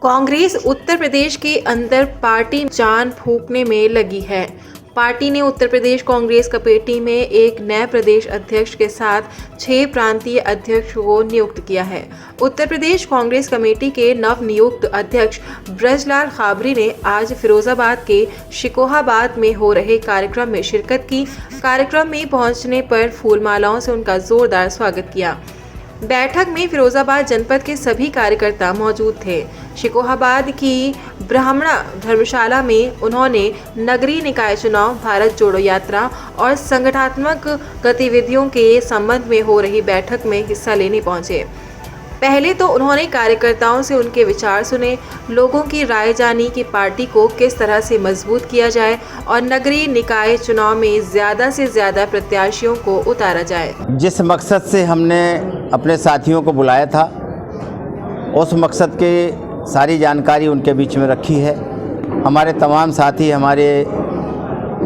कांग्रेस उत्तर प्रदेश के अंदर पार्टी जान फूंकने में लगी है। पार्टी ने उत्तर प्रदेश कांग्रेस कमेटी में एक नए प्रदेश अध्यक्ष के साथ 6 प्रांतीय अध्यक्षों को नियुक्त किया है। उत्तर प्रदेश कांग्रेस कमेटी के नवनियुक्त अध्यक्ष ब्रजलाल खाबरी ने आज फिरोजाबाद के शिकोहाबाद में हो रहे कार्यक्रम में शिरकत की। कार्यक्रम में पहुंचने पर फूलमालाओं से उनका जोरदार स्वागत किया। बैठक में फिरोजाबाद जनपद के सभी कार्यकर्ता मौजूद थे। शिकोहाबाद की ब्राह्मणा धर्मशाला में उन्होंने नगरीय निकाय चुनाव, भारत जोड़ो यात्रा और संगठनात्मक गतिविधियों के संबंध में हो रही बैठक में हिस्सा लेने पहुंचे। पहले तो उन्होंने कार्यकर्ताओं से उनके विचार सुने, लोगों की राय जानी कि पार्टी को किस तरह से मजबूत किया जाए और नगरीय निकाय चुनाव में ज़्यादा से ज़्यादा प्रत्याशियों को उतारा जाए। जिस मकसद से हमने अपने साथियों को बुलाया था, उस मकसद की सारी जानकारी उनके बीच में रखी है। हमारे तमाम साथी हमारे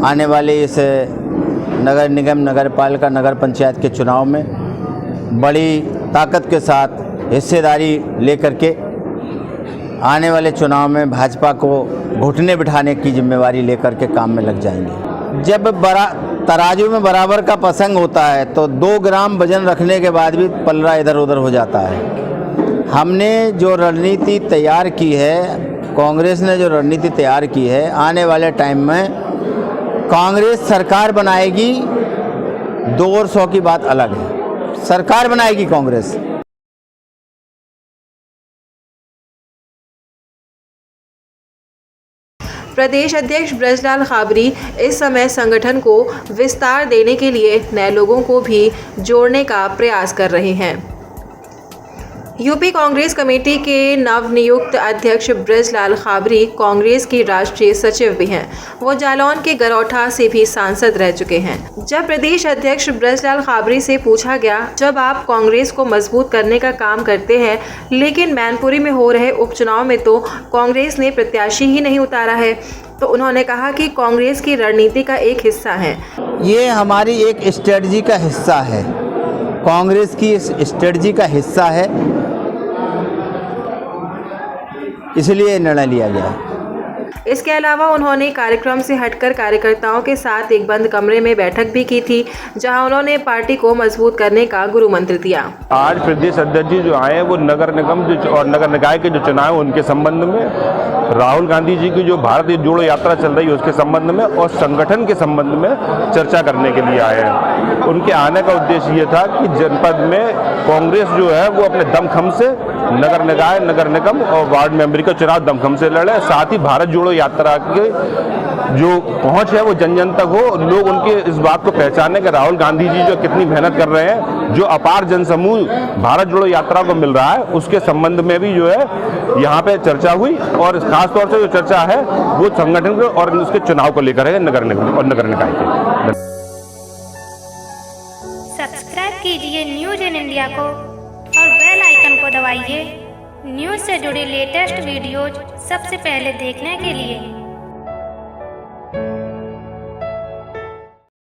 आने वाले इस नगर निगम, नगर पालिका, नगर पंचायत के चुनाव में बड़ी ताकत के साथ हिस्सेदारी लेकर के आने वाले चुनाव में भाजपा को घुटने बिठाने की जिम्मेवारी लेकर के काम में लग जाएंगे। जब तराजू में बराबर का प्रसंग होता है तो 2 ग्राम वजन रखने के बाद भी पलड़ा इधर उधर हो जाता है। हमने जो रणनीति तैयार की है, कांग्रेस ने जो रणनीति तैयार की है, आने वाले टाइम में कांग्रेस सरकार बनाएगी। 2 और 100 की बात अलग है, सरकार बनाएगी कांग्रेस। प्रदेश अध्यक्ष ब्रजलाल खाबरी इस समय संगठन को विस्तार देने के लिए नए लोगों को भी जोड़ने का प्रयास कर रहे हैं। यूपी कांग्रेस कमेटी के नवनियुक्त अध्यक्ष ब्रजलाल खाबरी कांग्रेस की राष्ट्रीय सचिव भी हैं। वो जालौन के गरौठा से भी सांसद रह चुके हैं। जब प्रदेश अध्यक्ष ब्रजलाल खाबरी से पूछा गया, जब आप कांग्रेस को मजबूत करने का काम करते हैं, लेकिन मैनपुरी में हो रहे उपचुनाव में तो कांग्रेस ने प्रत्याशी ही नहीं उतारा है, तो उन्होंने कहा कि कांग्रेस की रणनीति का एक हिस्सा है। ये हमारी एक स्ट्रेटजी का हिस्सा है, कांग्रेस की इस स्ट्रेटजी का हिस्सा है, इसलिए निर्णय लिया गया। इसके अलावा उन्होंने कार्यक्रम से हटकर कार्यकर्ताओं के साथ एक बंद कमरे में बैठक भी की थी, जहां उन्होंने पार्टी को मजबूत करने का गुरु मंत्र दिया। आज प्रदेश अध्यक्ष जी जो आए हैं वो नगर निगम और नगर निकाय के जो चुनाव उनके संबंध में, राहुल गांधी जी की जो भारत जोड़ो यात्रा चल रही है उसके संबंध में और संगठन के संबंध में चर्चा करने के लिए आए हैं। उनके आने का उद्देश्य ये था कि जनपद में कांग्रेस जो है वो अपने दमखम से नगर निकाय, नगर निगम और वार्ड मेंबर का चुनाव दमखम से लड़े। साथ ही भारत जोड़ो यात्रा के जो पहुंच है वो जन जन तक हो, लोग उनके इस बात को पहचाने कि राहुल गांधी जी जो कितनी मेहनत कर रहे हैं, जो अपार जनसमूह भारत जोड़ो यात्रा को मिल रहा है, उसके संबंध में भी जो है यहाँ पे चर्चा हुई। और खासतौर से जो चर्चा है वो संगठन के और उसके चुनाव को लेकर है, नगर निगम और नगर निकाय के। सब्सक्राइब कीजिए न्यूज इन इंडिया को और बेल आइकन को दबाइए न्यूज से जुड़ी लेटेस्ट वीडियोज सबसे पहले देखने के लिए।